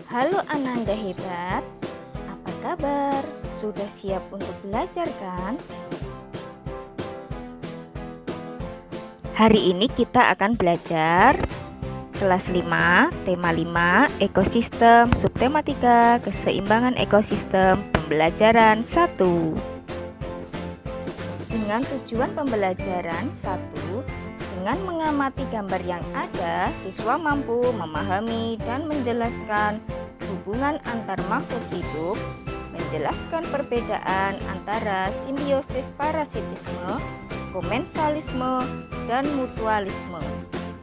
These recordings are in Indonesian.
Halo Ananda hebat, apa kabar? Sudah siap untuk belajar kan? Hari ini kita akan belajar kelas 5, tema 5, ekosistem, subtema 3, keseimbangan ekosistem, pembelajaran 1. Dengan tujuan pembelajaran 1, dengan mengamati gambar yang ada, siswa mampu memahami dan menjelaskan hubungan antar makhluk hidup, menjelaskan perbedaan antara simbiosis parasitisme, komensalisme, dan mutualisme,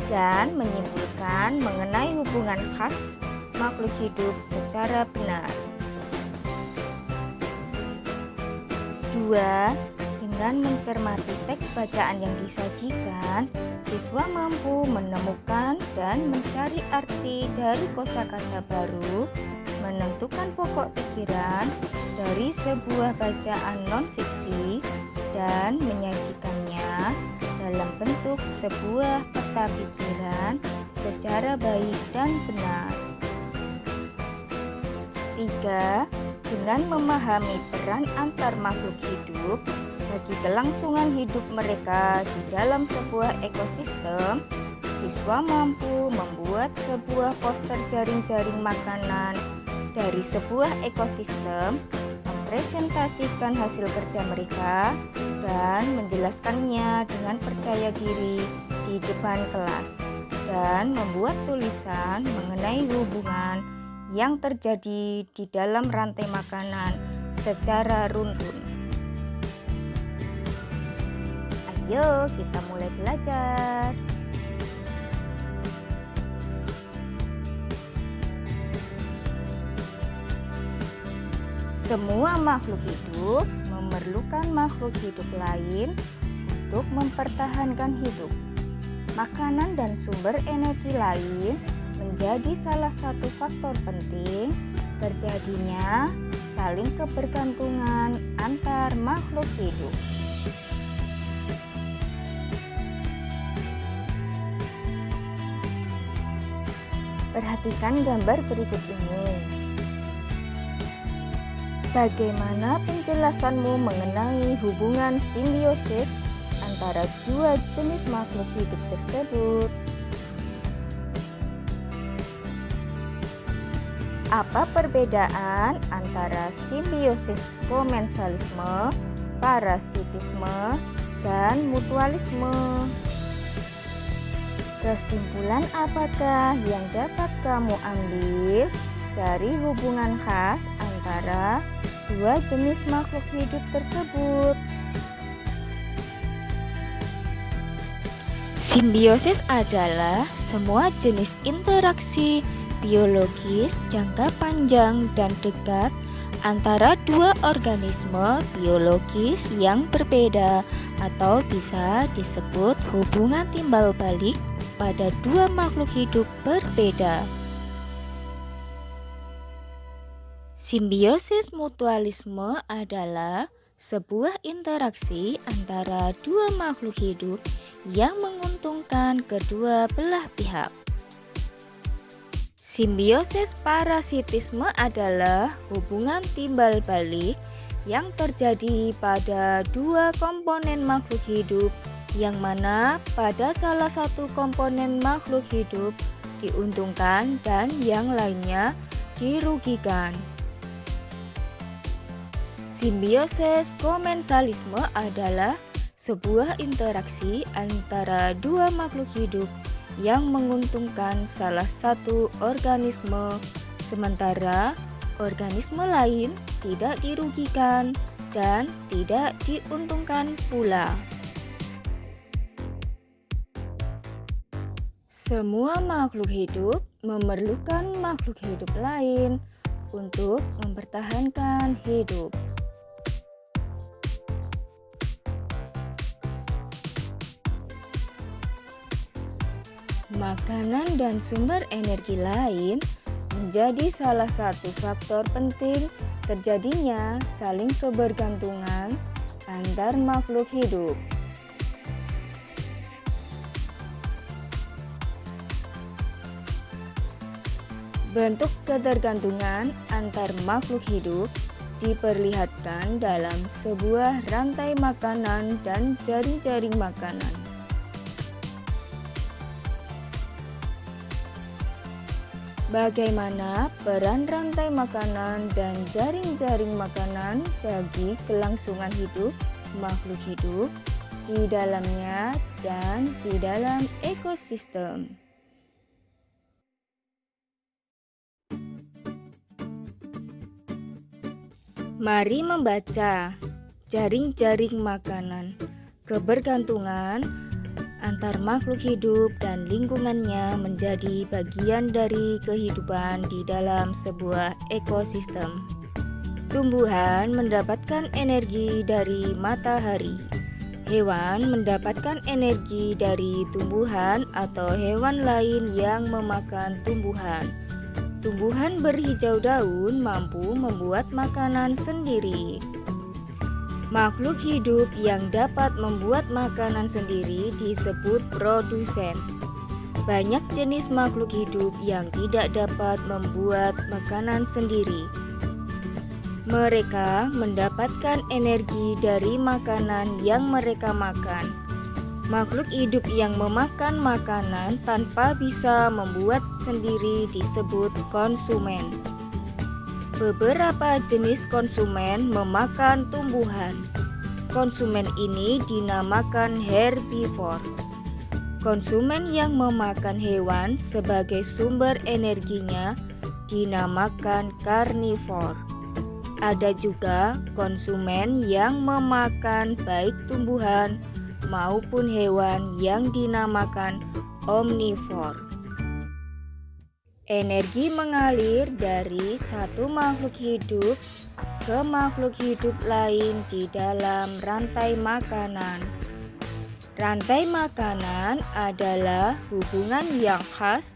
dan menyimpulkan mengenai hubungan khas makhluk hidup secara benar. 2. Dengan mencermati teks bacaan yang disajikan, siswa mampu menemukan dan mencari arti dari kosakata baru, menentukan pokok pikiran dari sebuah bacaan non-fiksi, dan menyajikannya dalam bentuk sebuah peta pikiran secara baik dan benar. 3. Dengan memahami peran antar makhluk hidup bagi kelangsungan hidup mereka di dalam sebuah ekosistem, siswa mampu membuat sebuah poster jaring-jaring makanan dari sebuah ekosistem, mempresentasikan hasil kerja mereka, dan menjelaskannya dengan percaya diri di depan kelas, dan membuat tulisan mengenai hubungan yang terjadi di dalam rantai makanan secara runtun. Ayo kita mulai belajar. Semua makhluk hidup memerlukan makhluk hidup lain untuk mempertahankan hidup. Makanan dan sumber energi lain menjadi salah satu faktor penting terjadinya saling kebergantungan antar makhluk hidup. Perhatikan gambar berikut ini. Bagaimana penjelasanmu mengenai hubungan simbiosis antara dua jenis makhluk hidup tersebut? Apa perbedaan antara simbiosis komensalisme, parasitisme, dan mutualisme? Kesimpulan apakah yang dapat kamu ambil dari hubungan khas antara dua jenis makhluk hidup tersebut? Simbiosis adalah semua jenis interaksi biologis jangka panjang dan dekat antara dua organisme biologis yang berbeda, atau bisa disebut hubungan timbal balik pada dua makhluk hidup berbeda. Simbiosis mutualisme adalah sebuah interaksi antara dua makhluk hidup yang menguntungkan kedua belah pihak. Simbiosis parasitisme adalah hubungan timbal balik yang terjadi pada dua komponen makhluk hidup, yang mana pada salah satu komponen makhluk hidup diuntungkan dan yang lainnya dirugikan. Simbiosis komensalisme adalah sebuah interaksi antara dua makhluk hidup yang menguntungkan salah satu organisme, sementara organisme lain tidak dirugikan dan tidak diuntungkan pula. Semua makhluk hidup memerlukan makhluk hidup lain untuk mempertahankan hidup. Makanan dan sumber energi lain menjadi salah satu faktor penting terjadinya saling kebergantungan antar makhluk hidup. Bentuk ketergantungan antar makhluk hidup diperlihatkan dalam sebuah rantai makanan dan jaring-jaring makanan. Bagaimana peran rantai makanan dan jaring-jaring makanan bagi kelangsungan hidup makhluk hidup di dalamnya dan di dalam ekosistem? Mari membaca jaring-jaring makanan. Kebergantungan antar makhluk hidup dan lingkungannya menjadi bagian dari kehidupan di dalam sebuah ekosistem. Tumbuhan mendapatkan energi dari matahari. Hewan mendapatkan energi dari tumbuhan atau hewan lain yang memakan tumbuhan. Tumbuhan berhijau daun mampu membuat makanan sendiri. Makhluk hidup yang dapat membuat makanan sendiri disebut produsen. Banyak jenis makhluk hidup yang tidak dapat membuat makanan sendiri. Mereka mendapatkan energi dari makanan yang mereka makan. Makhluk hidup yang memakan makanan tanpa bisa membuat sendiri disebut konsumen. Beberapa jenis konsumen memakan tumbuhan. Konsumen ini dinamakan herbivore. Konsumen yang memakan hewan sebagai sumber energinya dinamakan karnivor. Ada juga konsumen yang memakan baik tumbuhan maupun hewan yang dinamakan omnivor. Energi mengalir dari satu makhluk hidup ke makhluk hidup lain di dalam rantai makanan. Rantai makanan adalah hubungan yang khas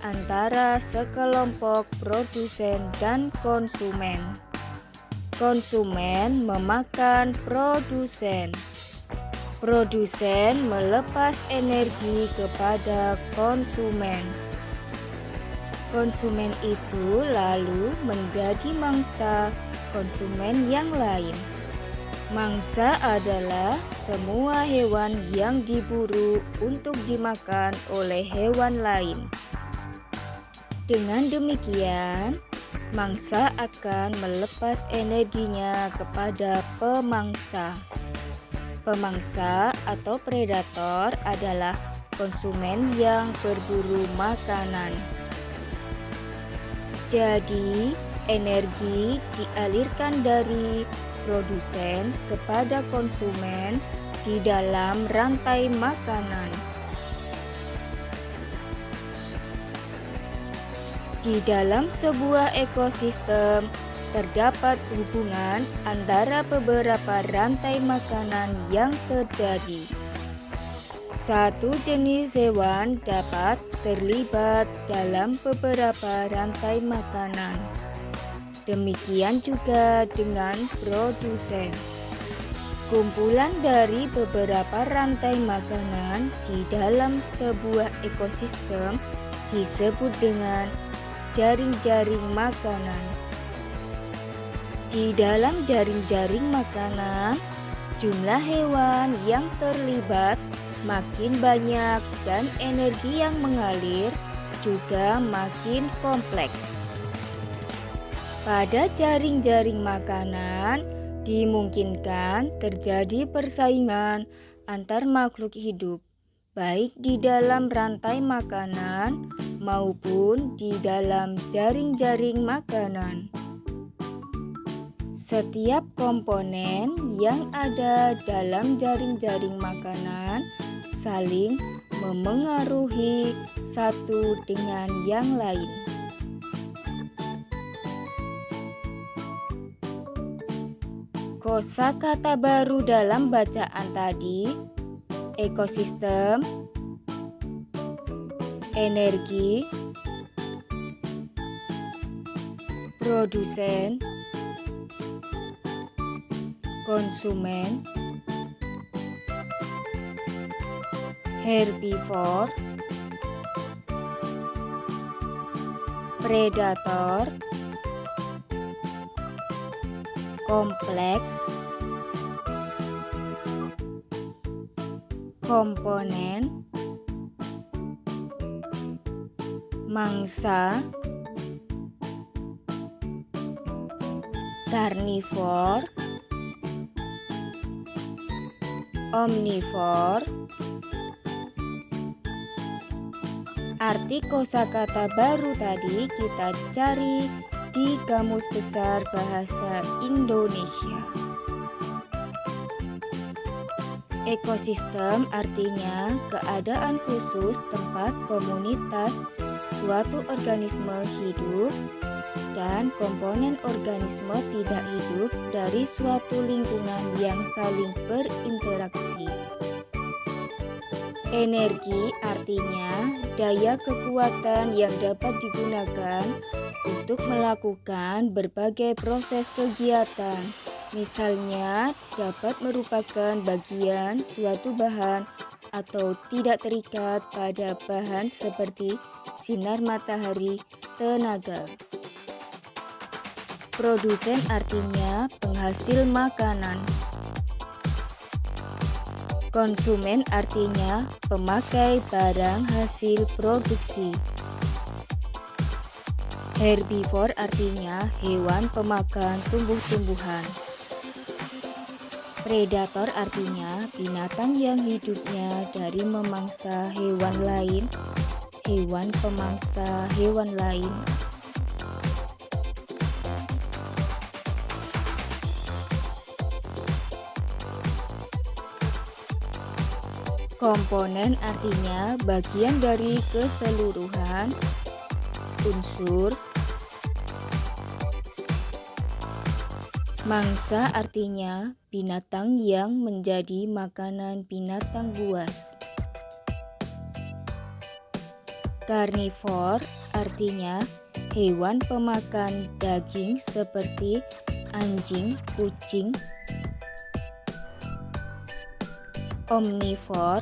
antara sekelompok produsen dan konsumen. Konsumen memakan produsen. Produsen melepas energi kepada konsumen. Konsumen itu lalu menjadi mangsa konsumen yang lain. Mangsa adalah semua hewan yang diburu untuk dimakan oleh hewan lain. Dengan demikian, mangsa akan melepas energinya kepada pemangsa. Pemangsa atau predator adalah konsumen yang berburu makanan. Jadi, energi dialirkan dari produsen kepada konsumen di dalam rantai makanan. Di dalam sebuah ekosistem, terdapat hubungan antara beberapa rantai makanan yang terjadi. Satu jenis hewan dapat terlibat dalam beberapa rantai makanan. Demikian juga dengan produsen. Kumpulan dari beberapa rantai makanan di dalam sebuah ekosistem disebut dengan jaring-jaring makanan. Di dalam jaring-jaring makanan, jumlah hewan yang terlibat makin banyak dan energi yang mengalir juga makin kompleks. Pada jaring-jaring makanan, dimungkinkan terjadi persaingan antar makhluk hidup, baik di dalam rantai makanan maupun di dalam jaring-jaring makanan. Setiap komponen yang ada dalam jaring-jaring makanan saling memengaruhi satu dengan yang lain. Kosakata baru dalam bacaan tadi: ekosistem, energi, produsen, konsumen, herbivore, predator, kompleks, komponen, mangsa, karnivor, omnivor. Arti kosakata baru tadi kita cari di Kamus Besar Bahasa Indonesia. Ekosistem artinya keadaan khusus tempat komunitas suatu organisme hidup dan komponen organisme tidak hidup dari suatu lingkungan yang saling berinteraksi. Energi artinya daya kekuatan yang dapat digunakan untuk melakukan berbagai proses kegiatan. Misalnya dapat merupakan bagian suatu bahan atau tidak terikat pada bahan seperti sinar matahari, tenaga. Produsen artinya penghasil makanan. Konsumen artinya pemakai barang hasil produksi. Herbivore artinya hewan pemakan tumbuh-tumbuhan. Predator artinya binatang yang hidupnya dari memangsa hewan lain, hewan pemangsa hewan lain. Komponen artinya bagian dari keseluruhan unsur. Mangsa artinya binatang yang menjadi makanan binatang buas. Karnivor artinya hewan pemakan daging seperti anjing, kucing. Omnivor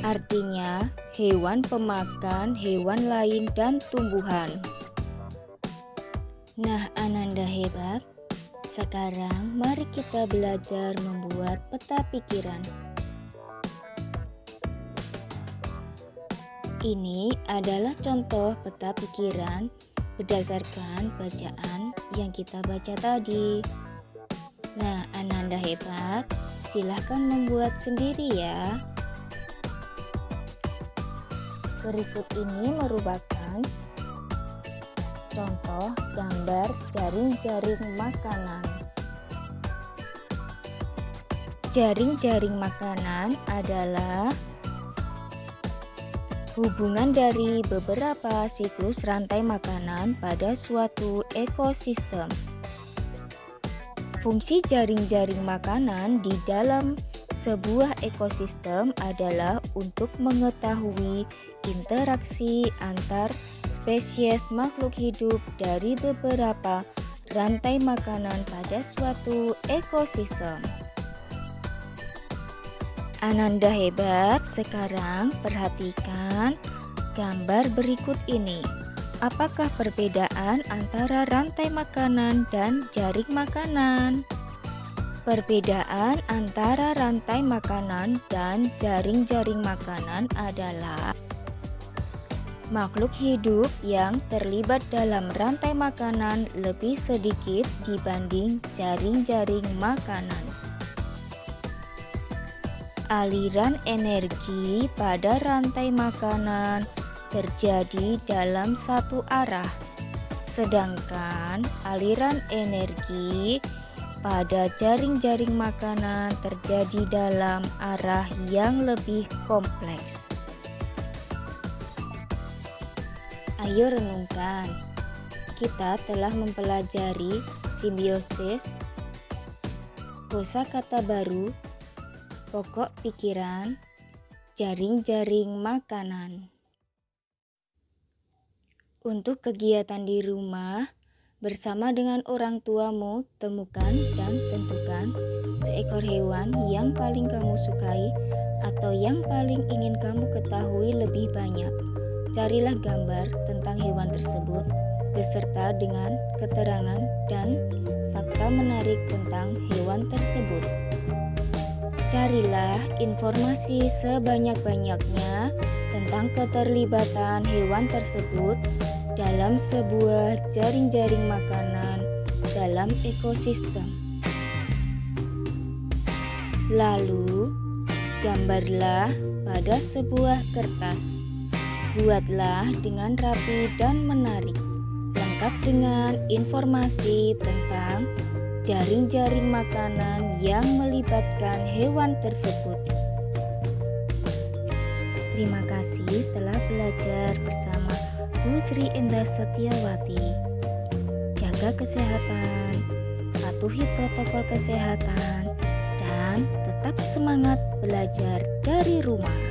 artinya hewan pemakan hewan lain dan tumbuhan. Nah, Ananda hebat. Sekarang mari kita belajar membuat peta pikiran. Ini adalah contoh peta pikiran berdasarkan bacaan yang kita baca tadi. Nah, Ananda hebat, silahkan membuat sendiri ya. Berikut ini merupakan contoh gambar jaring-jaring makanan. Jaring-jaring makanan adalah hubungan dari beberapa siklus rantai makanan pada suatu ekosistem. Fungsi jaring-jaring makanan di dalam sebuah ekosistem adalah untuk mengetahui interaksi antar spesies makhluk hidup dari beberapa rantai makanan pada suatu ekosistem. Ananda hebat, sekarang perhatikan gambar berikut ini. Apakah perbedaan antara rantai makanan dan jaring makanan? Perbedaan antara rantai makanan dan jaring-jaring makanan adalah makhluk hidup yang terlibat dalam rantai makanan lebih sedikit dibanding jaring-jaring makanan. Aliran energi pada rantai makanan terjadi dalam satu arah, sedangkan aliran energi pada jaring-jaring makanan terjadi dalam arah yang lebih kompleks. Ayo renungkan, kita telah mempelajari simbiosis, kosakata baru, pokok pikiran, jaring-jaring makanan. Untuk kegiatan di rumah, bersama dengan orang tuamu, temukan dan tentukan seekor hewan yang paling kamu sukai atau yang paling ingin kamu ketahui lebih banyak. Carilah gambar tentang hewan tersebut beserta dengan keterangan dan fakta menarik tentang hewan tersebut. Carilah informasi sebanyak-banyaknya tentang keterlibatan hewan tersebut dalam sebuah jaring-jaring makanan dalam ekosistem. Lalu, gambarlah pada sebuah kertas. Buatlah dengan rapi dan menarik, lengkap dengan informasi tentang jaring-jaring makanan yang melibatkan hewan tersebut. Terima kasih telah belajar bersama Bu Sri Indah Setiawati. Jaga kesehatan, patuhi protokol kesehatan, dan tetap semangat belajar dari rumah.